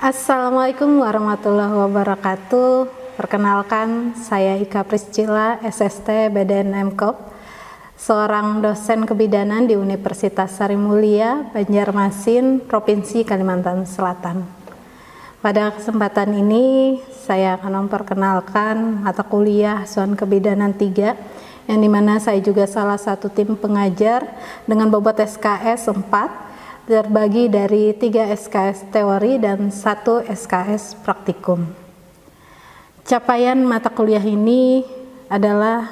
Assalamualaikum warahmatullahi wabarakatuh. Perkenalkan, saya Ika Priscila, SST BDN-MKOP, seorang dosen kebidanan di Universitas Sari Mulia, Banjarmasin, Provinsi Kalimantan Selatan. Pada kesempatan ini, saya akan memperkenalkan mata kuliah Asuhan Kebidanan 3, yang dimana saya juga salah satu tim pengajar dengan bobot SKS 4, terbagi dari 3 SKS teori dan 1 SKS praktikum. Capaian mata kuliah ini adalah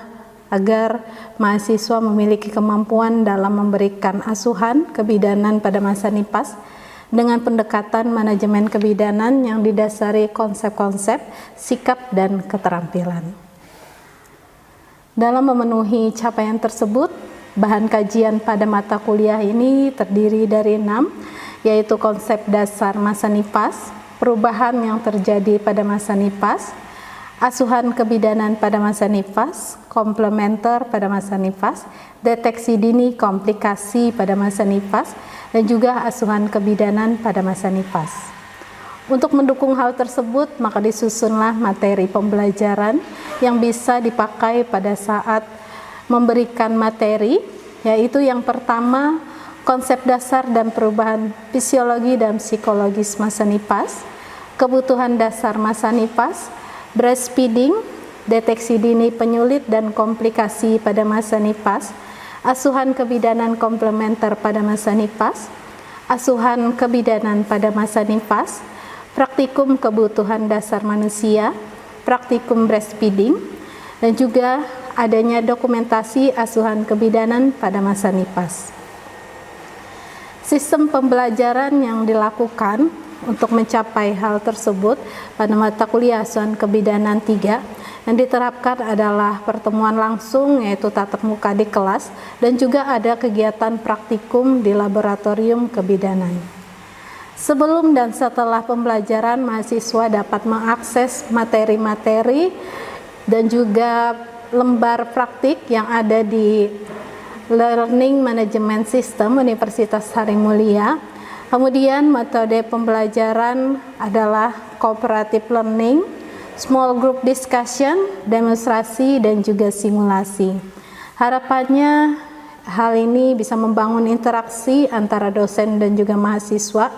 agar mahasiswa memiliki kemampuan dalam memberikan asuhan kebidanan pada masa NIPAS dengan pendekatan manajemen kebidanan yang didasari konsep-konsep, sikap, dan keterampilan. Dalam memenuhi capaian tersebut, bahan kajian pada mata kuliah ini terdiri dari 6, yaitu konsep dasar masa NIPAS, perubahan yang terjadi pada masa NIPAS, asuhan kebidanan pada masa NIPAS, komplementer pada masa NIPAS, deteksi dini komplikasi pada masa NIPAS, dan juga asuhan kebidanan pada masa NIPAS. Untuk mendukung hal tersebut, maka disusunlah materi pembelajaran yang bisa dipakai pada saat memberikan materi, yaitu yang pertama, konsep dasar dan perubahan fisiologi dan psikologis masa NIPAS, kebutuhan dasar masa NIPAS, breastfeeding, deteksi dini penyulit dan komplikasi pada masa NIPAS, asuhan kebidanan komplementer pada masa NIPAS, asuhan kebidanan pada masa NIPAS, praktikum kebutuhan dasar manusia, praktikum breastfeeding, dan juga adanya dokumentasi asuhan kebidanan pada masa NIPAS. Sistem pembelajaran yang dilakukan untuk mencapai hal tersebut pada mata kuliah asuhan kebidanan 3 yang diterapkan adalah pertemuan langsung, yaitu tatap muka di kelas, dan juga ada kegiatan praktikum di laboratorium kebidanan. Sebelum dan setelah pembelajaran, mahasiswa dapat mengakses materi-materi dan juga lembar praktik yang ada di Learning Management System Universitas Sari Mulia. Kemudian metode pembelajaran adalah cooperative learning, small group discussion, demonstrasi, dan juga simulasi. Harapannya hal ini bisa membangun interaksi antara dosen dan juga mahasiswa,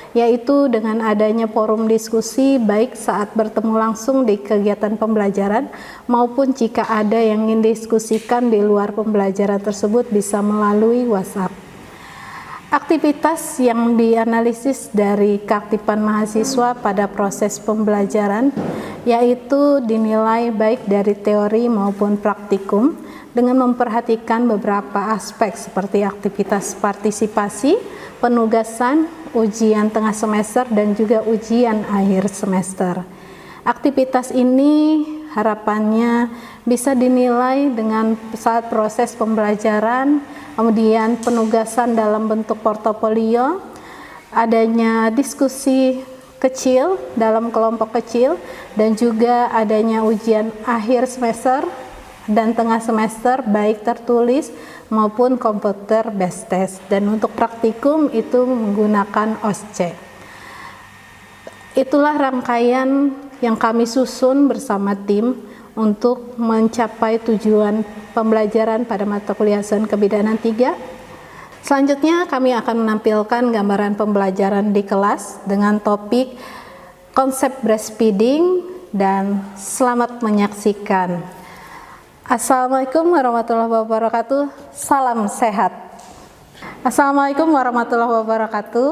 yaitu dengan adanya forum diskusi baik saat bertemu langsung di kegiatan pembelajaran maupun jika ada yang ingin diskusikan di luar pembelajaran tersebut bisa melalui WhatsApp. Aktivitas yang dianalisis dari keaktifan mahasiswa pada proses pembelajaran yaitu dinilai baik dari teori maupun praktikum dengan memperhatikan beberapa aspek seperti aktivitas partisipasi, penugasan, ujian tengah semester, dan juga ujian akhir semester. Aktivitas ini harapannya bisa dinilai dengan saat proses pembelajaran, kemudian penugasan dalam bentuk portofolio, adanya diskusi kecil dalam kelompok kecil, dan juga adanya ujian akhir semester dan tengah semester baik tertulis maupun komputer based test, dan untuk praktikum itu menggunakan OSCE. Itulah rangkaian yang kami susun bersama tim untuk mencapai tujuan pembelajaran pada mata kuliah Asuhan Kebidanan 3. Selanjutnya kami akan menampilkan gambaran pembelajaran di kelas dengan topik konsep breastfeeding, dan selamat menyaksikan. Assalamualaikum warahmatullahi wabarakatuh. Salam sehat. Assalamualaikum warahmatullahi wabarakatuh.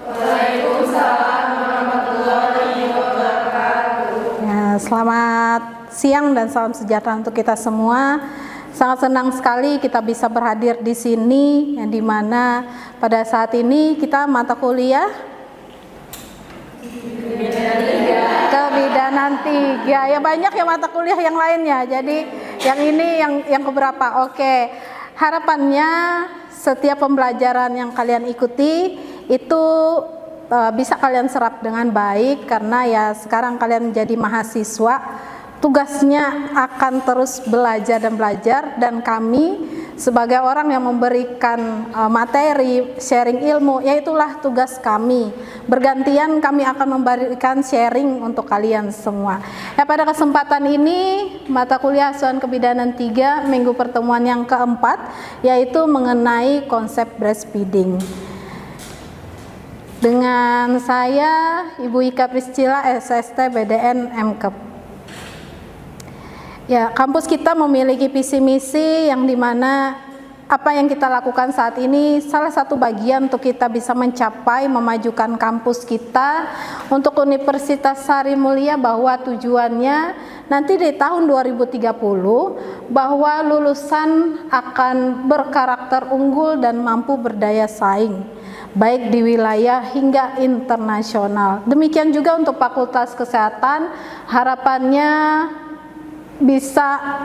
Waalaikumsalam warahmatullahi wabarakatuh. Ya, selamat siang dan salam sejahtera untuk kita semua. Sangat senang sekali kita bisa berhadir di sini, yang dimana pada saat ini kita mata kuliah Kebidanan 3. Ya, banyak ya mata kuliah yang lainnya. Jadi yang ini yang keberapa? Oke. Harapannya setiap pembelajaran yang kalian ikuti itu bisa kalian serap dengan baik, karena ya sekarang kalian menjadi mahasiswa, tugasnya akan terus belajar dan belajar, dan kami sebagai orang yang memberikan materi, sharing ilmu, yaitulah tugas kami. Bergantian kami akan memberikan sharing untuk kalian semua. Ya, pada kesempatan ini mata kuliah asuhan kebidanan 3 minggu pertemuan yang keempat, yaitu mengenai konsep breastfeeding. Dengan saya Ibu Ika Priscila, SST BDN MKEP. Ya, kampus kita memiliki visi misi yang dimana apa yang kita lakukan saat ini salah satu bagian untuk kita bisa mencapai memajukan kampus kita untuk Universitas Sari Mulia, bahwa tujuannya nanti di tahun 2030 bahwa lulusan akan berkarakter unggul dan mampu berdaya saing baik di wilayah hingga internasional. Demikian juga untuk Fakultas Kesehatan, harapannya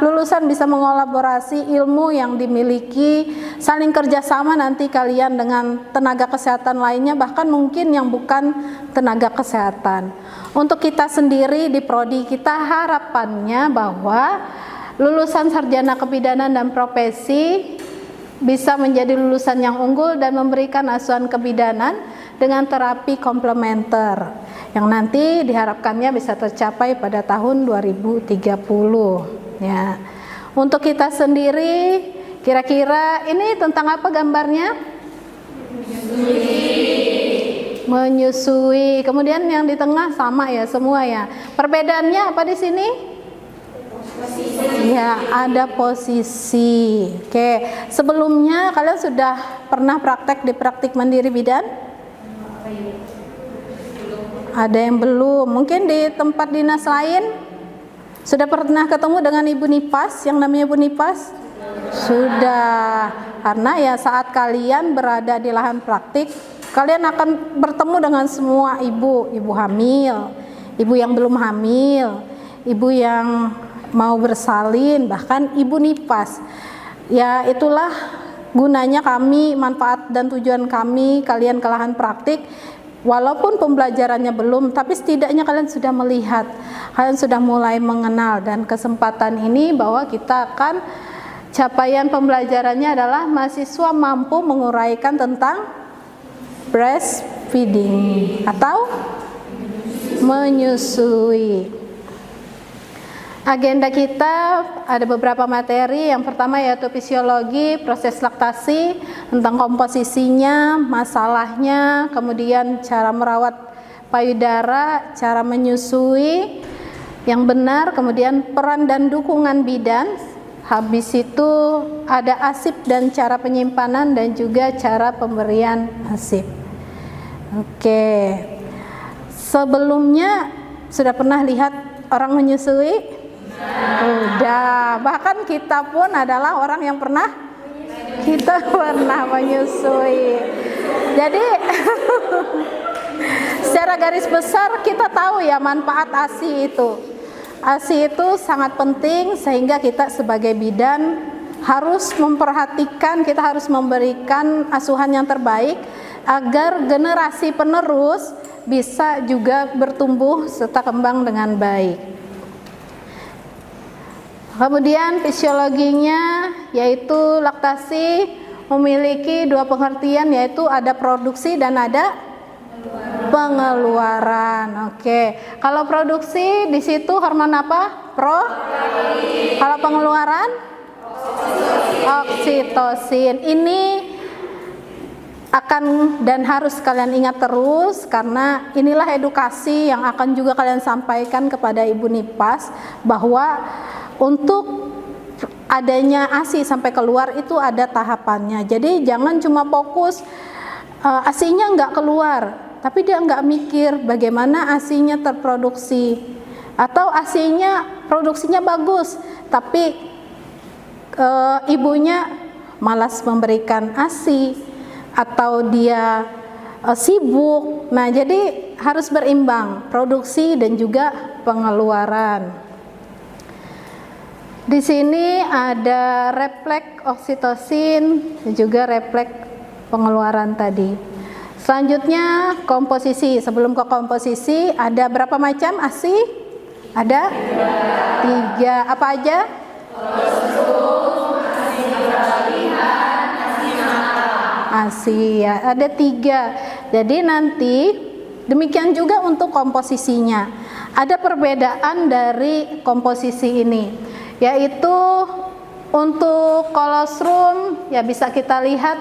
lulusan bisa mengolaborasi ilmu yang dimiliki, saling kerjasama nanti kalian dengan tenaga kesehatan lainnya, bahkan mungkin yang bukan tenaga kesehatan. Untuk kita sendiri di prodi kita, harapannya bahwa lulusan sarjana kebidanan dan profesi bisa menjadi lulusan yang unggul dan memberikan asuhan kebidanan dengan terapi komplementer yang nanti diharapkannya bisa tercapai pada tahun 2030 ya. Untuk kita sendiri, kira-kira ini tentang apa gambarnya? Menyusui. Kemudian yang di tengah sama ya semua ya. Perbedaannya apa di sini? Ya, ada posisi. Oke, sebelumnya kalian sudah pernah praktek di praktik mandiri bidan? Ada yang belum. Mungkin di tempat dinas lain sudah pernah ketemu dengan Ibu Nipas yang namanya Ibu Nipas? Sudah. Karena ya saat kalian berada di lahan praktik, kalian akan bertemu dengan semua ibu hamil, ibu yang belum hamil, ibu yang mau bersalin, bahkan Ibu Nipas. Ya, itulah gunanya kami, manfaat dan tujuan kami kalian ke lahan praktik. Walaupun pembelajarannya belum, tapi setidaknya kalian sudah melihat, kalian sudah mulai mengenal, dan kesempatan ini bahwa kita akan capaian pembelajarannya adalah mahasiswa mampu menguraikan tentang breastfeeding atau menyusui. Agenda kita ada beberapa materi. Yang pertama yaitu fisiologi, proses laktasi, tentang komposisinya, masalahnya, kemudian cara merawat payudara, cara menyusui yang benar, kemudian peran dan dukungan bidan. Habis itu ada ASIP dan cara penyimpanan dan juga cara pemberian ASIP. Oke. Sebelumnya sudah pernah lihat orang menyusui? Udah, bahkan kita pun adalah orang yang pernah menyusui. Jadi secara garis besar kita tahu ya manfaat ASI itu. ASI itu sangat penting sehingga kita sebagai bidan harus memperhatikan, kita harus memberikan asuhan yang terbaik agar generasi penerus bisa juga bertumbuh serta kembang dengan baik. Kemudian fisiologinya yaitu laktasi memiliki dua pengertian, yaitu ada produksi dan ada pengeluaran. Oke. Kalau produksi di situ hormon apa? Kalau pengeluaran? Oksitosin. Ini akan dan harus kalian ingat terus, karena inilah edukasi yang akan juga kalian sampaikan kepada Ibu Nipas, bahwa untuk adanya ASI sampai keluar itu ada tahapannya. Jadi jangan cuma fokus ASI-nya nggak keluar, tapi dia nggak mikir bagaimana ASI-nya terproduksi, atau ASI-nya produksinya bagus tapi ibunya malas memberikan ASI atau dia sibuk. Nah, jadi harus berimbang produksi dan juga pengeluaran. Di sini ada refleks oksitosin dan juga refleks pengeluaran tadi. Selanjutnya komposisi. Sebelum ke komposisi, ada berapa macam ASI? Ada 3. Apa aja? ASI ya, ada 3. Jadi nanti demikian juga untuk komposisinya. Ada perbedaan dari komposisi ini, yaitu untuk kolostrum ya bisa kita lihat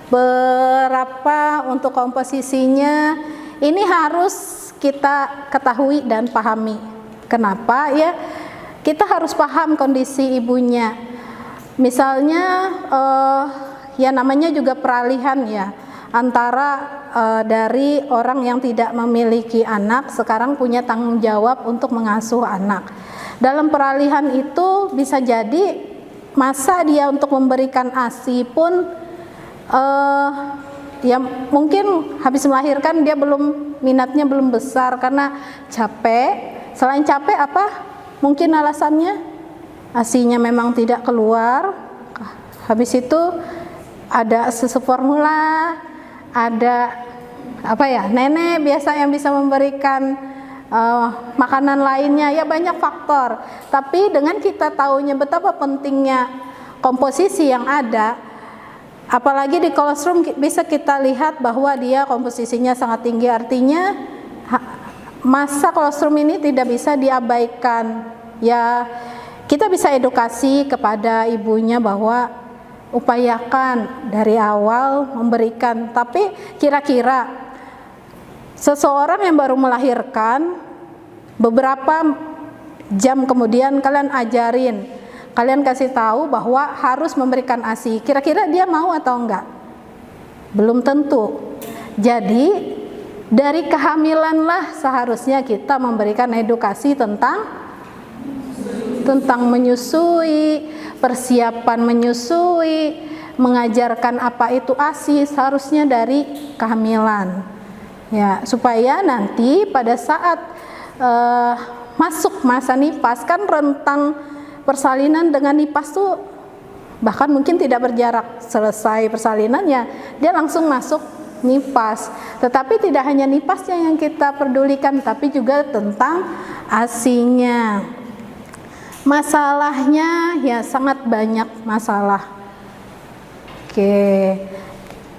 berapa untuk komposisinya. Ini harus kita ketahui dan pahami. Kenapa ya? Kita harus paham kondisi ibunya. Misalnya ya namanya juga peralihan ya, antara dari orang yang tidak memiliki anak sekarang punya tanggung jawab untuk mengasuh anak. Dalam peralihan itu bisa jadi masa dia untuk memberikan ASI pun ya mungkin habis melahirkan dia minatnya belum besar karena capek. Selain capek apa? Mungkin alasannya ASI-nya memang tidak keluar. Habis itu ada susu formula, ada apa ya, nenek biasa yang bisa memberikan makanan lainnya, ya banyak faktor. Tapi dengan kita tahunya betapa pentingnya komposisi yang ada, apalagi di kolostrum bisa kita lihat bahwa dia komposisinya sangat tinggi, artinya masa kolostrum ini tidak bisa diabaikan. Ya, kita bisa edukasi kepada ibunya bahwa upayakan dari awal memberikan. Tapi kira-kira seseorang yang baru melahirkan, beberapa jam kemudian kalian ajarin, kalian kasih tahu bahwa harus memberikan ASI. Kira-kira dia mau atau enggak? Belum tentu. Jadi dari kehamilanlah seharusnya kita memberikan edukasi tentang menyusui, persiapan menyusui, mengajarkan apa itu ASI seharusnya dari kehamilan. Ya, supaya nanti pada saat masuk masa nifas, kan rentang persalinan dengan nifas tuh bahkan mungkin tidak berjarak, selesai persalinannya dia langsung masuk nifas. Tetapi tidak hanya nifasnya yang kita pedulikan, tapi juga tentang ASI-nya. Masalahnya ya sangat banyak masalah. Oke,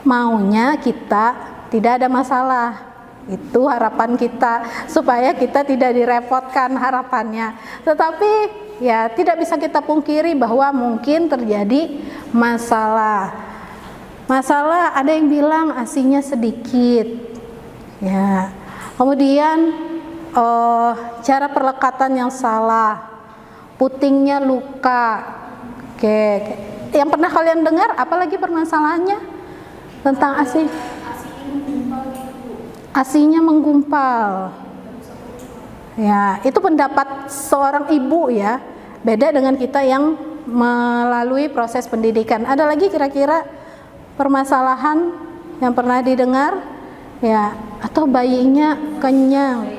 maunya kita tidak ada masalah. Itu harapan kita, supaya kita tidak direpotkan harapannya. Tetapi ya tidak bisa kita pungkiri bahwa mungkin terjadi masalah. Masalah ada yang bilang ASI-nya sedikit. Ya. Kemudian cara perlekatan yang salah, putingnya luka. Oke. Yang pernah kalian dengar apalagi permasalahannya tentang ASI? ASI-nya menggumpal. Ya, itu pendapat seorang ibu ya. Beda dengan kita yang melalui proses pendidikan. Ada lagi kira-kira permasalahan yang pernah didengar ya, atau bayinya kenyang,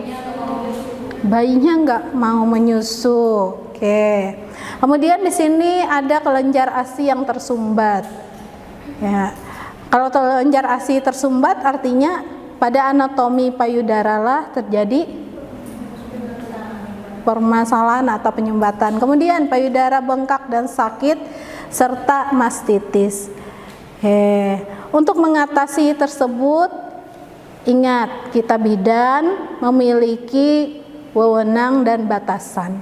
bayinya nggak mau menyusu. Oke. Kemudian di sini ada kelenjar ASI yang tersumbat. Ya, kalau kelenjar ASI tersumbat artinya pada anatomi payudara lah terjadi permasalahan atau penyumbatan. Kemudian payudara bengkak dan sakit serta mastitis. Untuk mengatasi tersebut, ingat kita bidan memiliki wewenang dan batasan.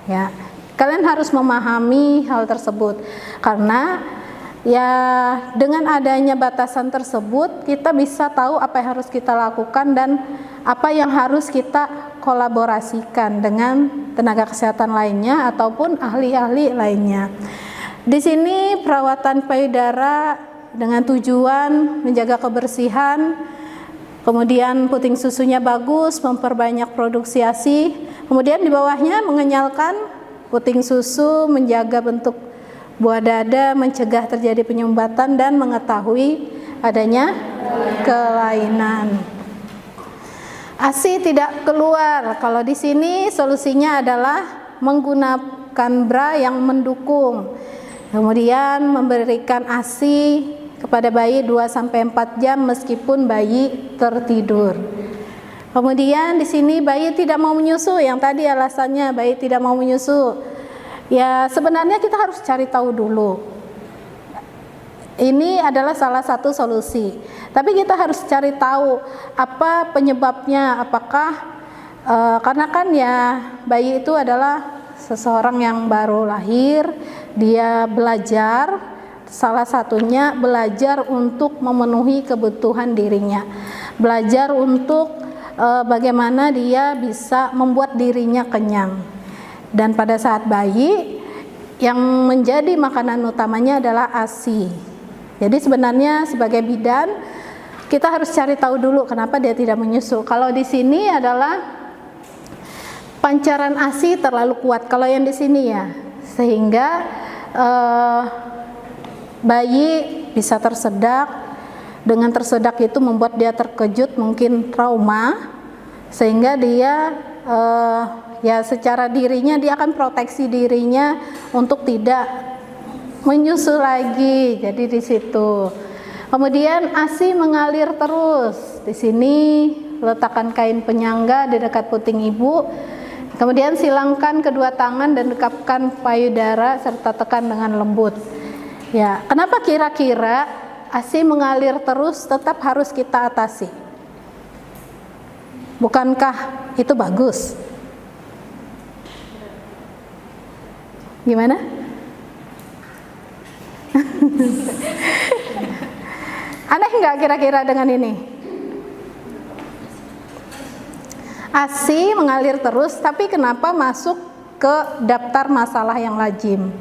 Ya, kalian harus memahami hal tersebut karena ya dengan adanya batasan tersebut kita bisa tahu apa yang harus kita lakukan dan apa yang harus kita kolaborasikan dengan tenaga kesehatan lainnya ataupun ahli-ahli lainnya. Di sini perawatan payudara dengan tujuan menjaga kebersihan, kemudian puting susunya bagus, memperbanyak produksi ASI, kemudian di bawahnya mengenyalkan puting susu, menjaga bentuk buah dada, mencegah terjadi penyumbatan dan mengetahui adanya kelainan. ASI tidak keluar. Kalau di sini solusinya adalah menggunakan bra yang mendukung. Kemudian memberikan ASI kepada bayi 2-4 jam meskipun bayi tertidur. Kemudian di sini bayi tidak mau menyusu, yang tadi alasannya bayi tidak mau menyusu. Ya sebenarnya kita harus cari tahu dulu. Ini adalah salah satu solusi. Tapi kita harus cari tahu apa penyebabnya. Apakah karena kan ya bayi itu adalah seseorang yang baru lahir, dia belajar, salah satunya belajar untuk memenuhi kebutuhan dirinya, belajar untuk bagaimana dia bisa membuat dirinya kenyang. Dan pada saat bayi, yang menjadi makanan utamanya adalah ASI. Jadi sebenarnya sebagai bidan kita harus cari tahu dulu kenapa dia tidak menyusu. Kalau di sini adalah pancaran ASI terlalu kuat. Kalau yang di sini ya, sehingga bayi bisa tersedak. Dengan tersedak itu membuat dia terkejut, mungkin trauma, sehingga dia ya secara dirinya dia akan proteksi dirinya untuk tidak menyusu lagi. Jadi di situ. Kemudian ASI mengalir terus. Di sini letakkan kain penyangga di dekat puting ibu. Kemudian silangkan kedua tangan dan dekapkan payudara serta tekan dengan lembut. Ya, kenapa kira-kira ASI mengalir terus tetap harus kita atasi? Bukankah itu bagus? Gimana? Aneh nggak kira-kira dengan ini? ASI mengalir terus, tapi kenapa masuk ke daftar masalah yang lazim?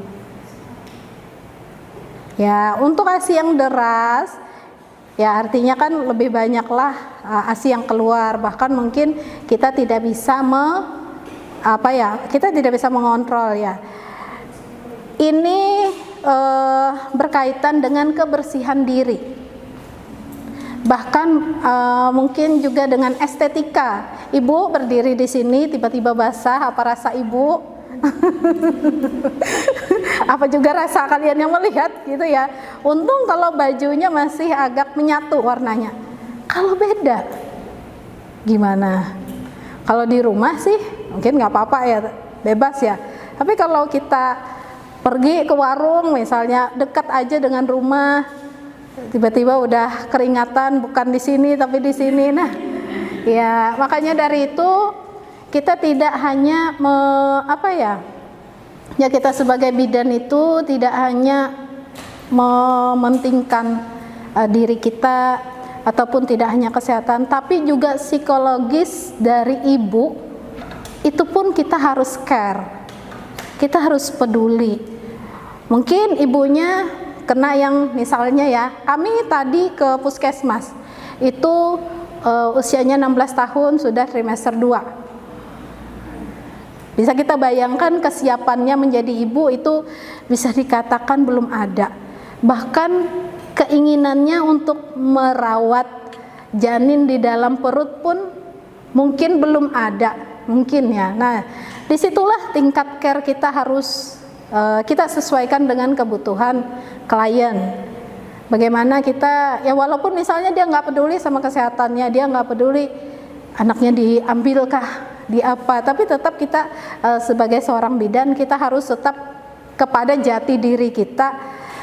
Ya, untuk ASI yang deras, ya artinya kan lebih banyaklah ASI yang keluar. Bahkan mungkin kita tidak bisa kita tidak bisa mengontrol ya. Ini berkaitan dengan kebersihan diri, bahkan mungkin juga dengan estetika. Ibu berdiri di sini tiba-tiba basah, apa rasa ibu? Apa juga rasa kalian yang melihat gitu ya? Untung kalau bajunya masih agak menyatu warnanya. Kalau beda gimana? Kalau di rumah sih mungkin nggak apa-apa ya, bebas ya. Tapi kalau kita pergi ke warung misalnya dekat aja dengan rumah, tiba-tiba udah keringatan, bukan di sini tapi di sini. Nah, ya makanya dari itu kita tidak hanya kita sebagai bidan itu tidak hanya mementingkan diri kita ataupun tidak hanya kesehatan, tapi juga psikologis dari ibu itu pun kita harus care. Kita harus peduli. Mungkin ibunya kena yang misalnya ya, kami tadi ke puskesmas, itu usianya 16 tahun sudah trimester 2. Bisa kita bayangkan kesiapannya menjadi ibu itu bisa dikatakan belum ada. Bahkan keinginannya untuk merawat janin di dalam perut pun mungkin belum ada, mungkin ya. Nah, disitulah tingkat care kita harus kita sesuaikan dengan kebutuhan klien. Bagaimana kita, ya walaupun misalnya dia nggak peduli sama kesehatannya, dia nggak peduli anaknya diambilkah, di apa, tapi tetap kita sebagai seorang bidan kita harus tetap kepada jati diri kita,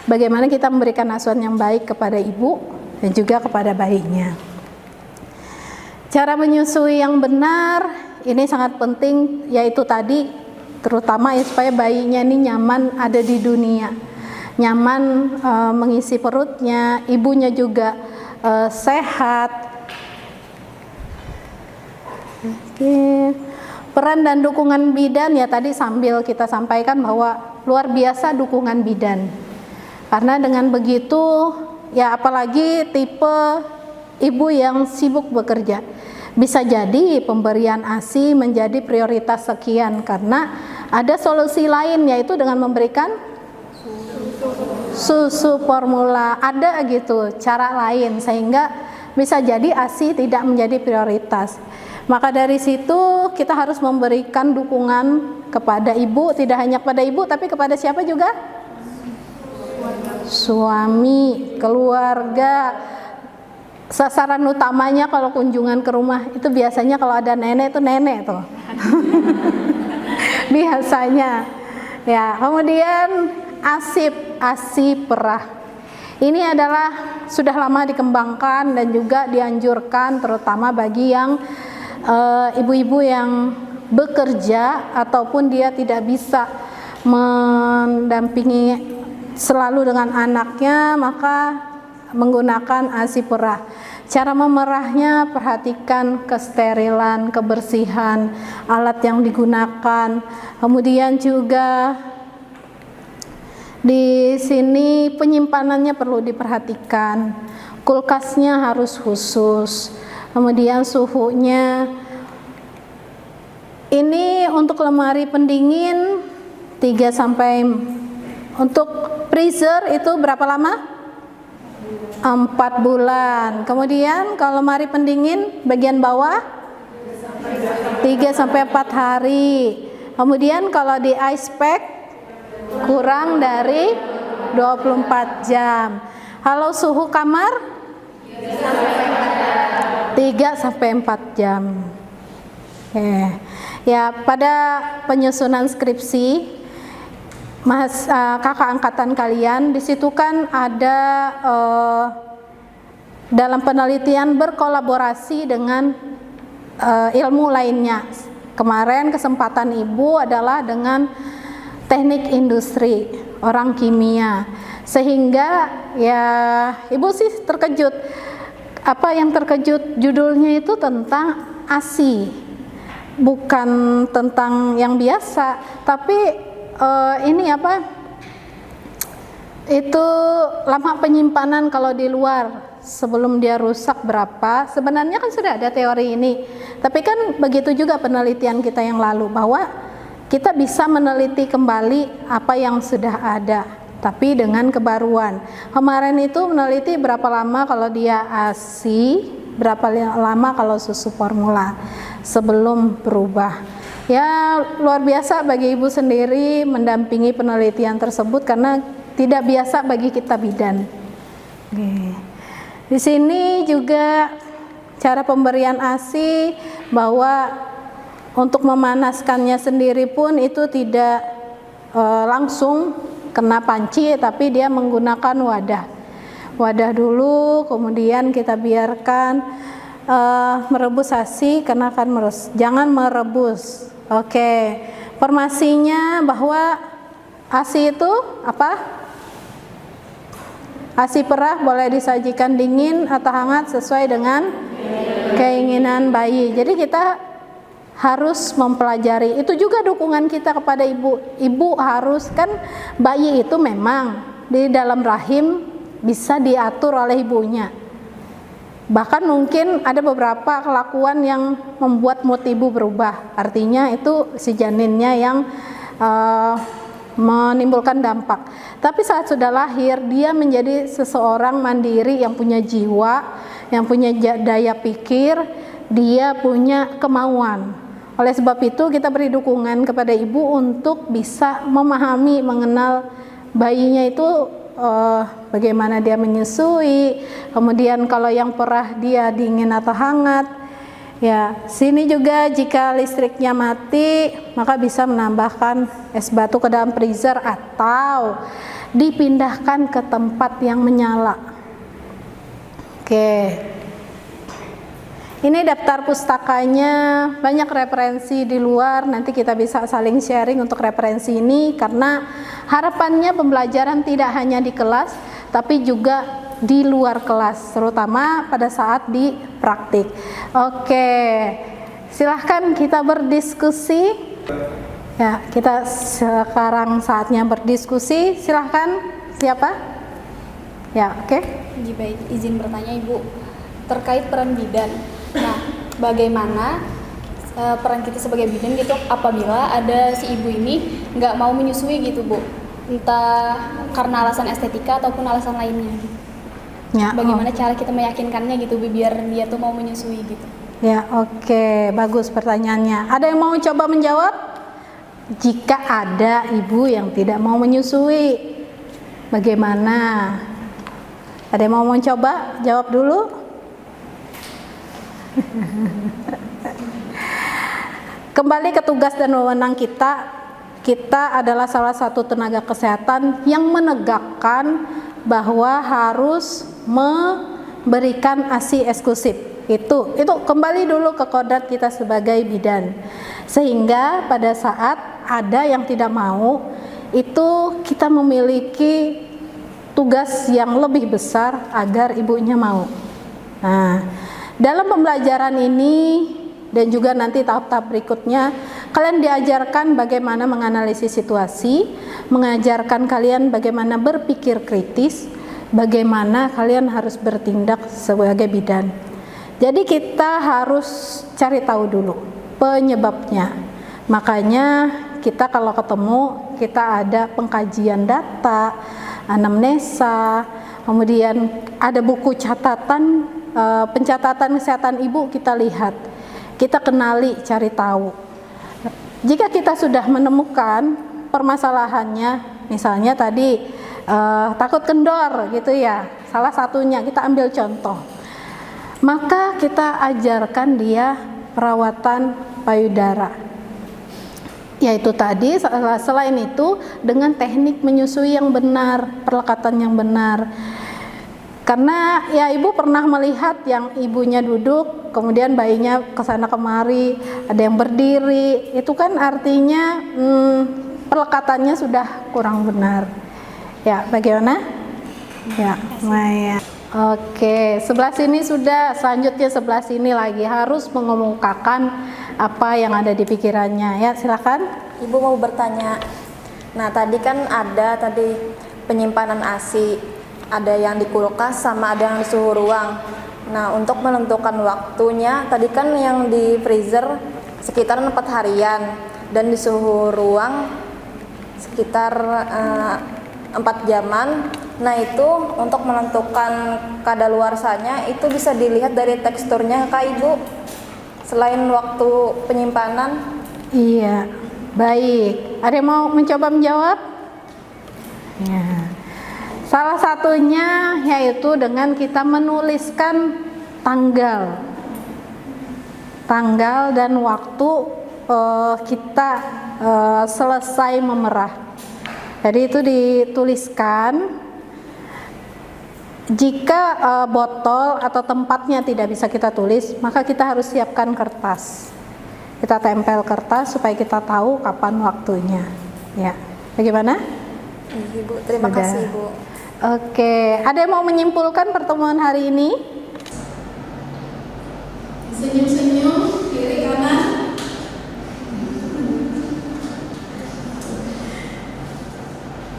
bagaimana kita memberikan asuhan yang baik kepada ibu dan juga kepada bayinya. Cara menyusui yang benar ini sangat penting, yaitu tadi terutama ya supaya bayinya ini nyaman ada di dunia, nyaman mengisi perutnya, ibunya juga sehat. Oke. Peran dan dukungan bidan ya tadi sambil kita sampaikan bahwa luar biasa dukungan bidan. Karena dengan begitu ya apalagi tipe ibu yang sibuk bekerja, bisa jadi pemberian ASI menjadi prioritas sekian karena ada solusi lain, yaitu dengan memberikan susu formula, ada gitu cara lain sehingga bisa jadi ASI tidak menjadi prioritas. Maka dari situ kita harus memberikan dukungan kepada ibu, tidak hanya kepada ibu tapi kepada siapa juga? Suami, keluarga. Sasaran utamanya kalau kunjungan ke rumah itu biasanya kalau ada nenek itu nenek tuh. Biasanya. Ya, kemudian ASI perah. Ini adalah sudah lama dikembangkan dan juga dianjurkan terutama bagi yang ibu-ibu yang bekerja ataupun dia tidak bisa mendampingi selalu dengan anaknya, maka menggunakan ASI perah. Cara memerahnya, perhatikan kesterilan, kebersihan alat yang digunakan. Kemudian juga di sini penyimpanannya perlu diperhatikan. Kulkasnya harus khusus. Kemudian suhunya. Ini untuk lemari pendingin 3 sampai untuk freezer itu berapa lama? 4 bulan. Kemudian kalau lemari pendingin bagian bawah 3 sampai 4 hari. Kemudian kalau di ice pack kurang dari 24 jam. Kalau suhu kamar 3 sampai 4 jam. Oke. Ya, pada penyusunan skripsi kakak angkatan kalian, di situ kan ada dalam penelitian berkolaborasi dengan ilmu lainnya. Kemarin kesempatan ibu adalah dengan teknik industri, orang kimia, sehingga ya ibu sih terkejut. Apa yang terkejut, judulnya itu tentang ASI, bukan tentang yang biasa, tapi ini apa? Itu lama penyimpanan kalau di luar sebelum dia rusak berapa? Sebenarnya kan sudah ada teori ini. Tapi kan begitu juga penelitian kita yang lalu bahwa kita bisa meneliti kembali apa yang sudah ada, tapi dengan kebaruan. Kemarin itu meneliti berapa lama kalau dia ASI, berapa lama kalau susu formula sebelum berubah. Ya, luar biasa bagi ibu sendiri mendampingi penelitian tersebut karena tidak biasa bagi kita bidan. Oke. Di sini juga cara pemberian ASI, bahwa untuk memanaskannya sendiri pun itu tidak langsung kena panci, tapi dia menggunakan wadah dulu, kemudian kita biarkan merebus ASI karena akan jangan merebus. Oke, informasinya bahwa ASI itu apa? ASI perah boleh disajikan dingin atau hangat sesuai dengan keinginan bayi. Jadi kita harus mempelajari. Itu juga dukungan kita kepada ibu. Ibu harus, kan bayi itu memang di dalam rahim bisa diatur oleh ibunya. Bahkan mungkin ada beberapa kelakuan yang membuat mood ibu berubah. Artinya itu si janinnya yang menimbulkan dampak. Tapi saat sudah lahir, dia menjadi seseorang mandiri yang punya jiwa, yang punya daya pikir, dia punya kemauan. Oleh sebab itu kita beri dukungan kepada ibu untuk bisa memahami, mengenal bayinya itu bagaimana dia menyusui, kemudian kalau yang perah dia dingin atau hangat. Ya, sini juga jika listriknya mati, maka bisa menambahkan es batu ke dalam freezer atau dipindahkan ke tempat yang menyala. Oke. Ini daftar pustakanya, banyak referensi di luar, nanti kita bisa saling sharing untuk referensi ini, karena harapannya pembelajaran tidak hanya di kelas, tapi juga di luar kelas, terutama pada saat di praktik. Oke, silahkan kita berdiskusi. Ya, kita sekarang saatnya berdiskusi, silahkan, siapa? Ya, oke. Baik, izin bertanya Ibu, terkait peran bidan. Nah, bagaimana peran kita sebagai bidan gitu apabila ada si ibu ini nggak mau menyusui gitu Bu, entah karena alasan estetika ataupun alasan lainnya gitu. Ya, bagaimana cara kita meyakinkannya gitu biar dia tuh mau menyusui gitu. Ya, oke, bagus pertanyaannya. Ada yang mau coba menjawab? Jika ada ibu yang tidak mau menyusui, bagaimana? Ada yang mau mencoba? Jawab dulu. Kembali ke tugas dan wewenang kita adalah salah satu tenaga kesehatan yang menegakkan bahwa harus memberikan ASI eksklusif. Itu kembali dulu ke kodrat kita sebagai bidan, sehingga pada saat ada yang tidak mau, itu kita memiliki tugas yang lebih besar agar ibunya mau. Nah, dalam pembelajaran ini dan juga nanti tahap-tahap berikutnya, kalian diajarkan bagaimana menganalisis situasi, mengajarkan kalian bagaimana berpikir kritis, bagaimana kalian harus bertindak sebagai bidan. Jadi kita harus cari tahu dulu penyebabnya. Makanya kita kalau ketemu, kita ada pengkajian data, anamnesa, kemudian ada buku catatan, pencatatan kesehatan ibu kita lihat, kita kenali, cari tahu. Jika kita sudah menemukan permasalahannya, misalnya tadi takut kendor gitu ya, salah satunya kita ambil contoh, maka kita ajarkan dia perawatan payudara, yaitu tadi selain itu dengan teknik menyusui yang benar, perlekatan yang benar. Karena ya ibu pernah melihat yang ibunya duduk, kemudian bayinya kesana kemari, ada yang berdiri, itu kan artinya perlekatannya sudah kurang benar. Ya, bagaimana? Ya, Maya. Oke, sebelah sini sudah, selanjutnya sebelah sini lagi harus mengemukakan apa yang ada di pikirannya. Ya, silakan. Ibu mau bertanya. Nah, tadi kan ada penyimpanan ASI, ada yang di kulkas sama ada yang di suhu ruang. Nah, untuk menentukan waktunya, tadi kan yang di freezer sekitar 4 harian dan di suhu ruang sekitar 4 jaman. Nah, itu untuk menentukan kadaluarsanya itu bisa dilihat dari teksturnya Kak Ibu, selain waktu penyimpanan. Iya, baik. Ada yang mau mencoba menjawab? Ya. Salah satunya yaitu dengan kita menuliskan tanggal dan waktu kita selesai memerah. Jadi itu dituliskan. Jika botol atau tempatnya tidak bisa kita tulis, maka kita harus siapkan kertas. Kita tempel kertas supaya kita tahu kapan waktunya. Ya, bagaimana? Ibu, terima kasih Ibu. Oke, ada yang mau menyimpulkan pertemuan hari ini? Senyum-senyum, kiri kanan.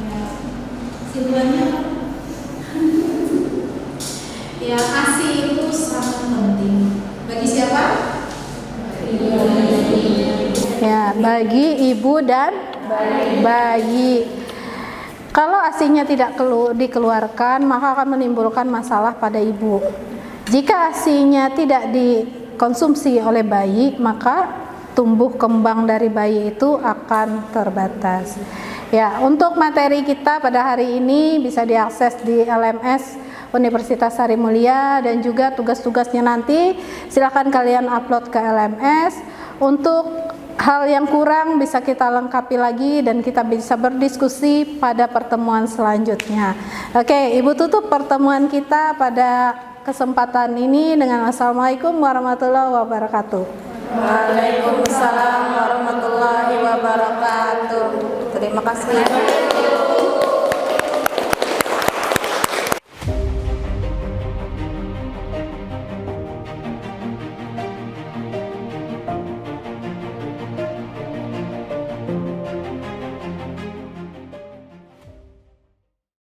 Ya, kesimpulannya ya, ASI itu sangat penting. Bagi siapa? Ya, bagi ibu dan bayi. Kalau ASI-nya tidak dikeluarkan, maka akan menimbulkan masalah pada ibu. Jika ASI-nya tidak dikonsumsi oleh bayi, maka tumbuh kembang dari bayi itu akan terbatas. Ya, untuk materi kita pada hari ini bisa diakses di LMS Universitas Sari Mulia, dan juga tugas-tugasnya nanti silakan kalian upload ke LMS. Untuk hal yang kurang bisa kita lengkapi lagi dan kita bisa berdiskusi pada pertemuan selanjutnya. Oke, Ibu tutup pertemuan kita pada kesempatan ini dengan Assalamualaikum warahmatullahi wabarakatuh. Waalaikumsalam warahmatullahi wabarakatuh. Terima kasih.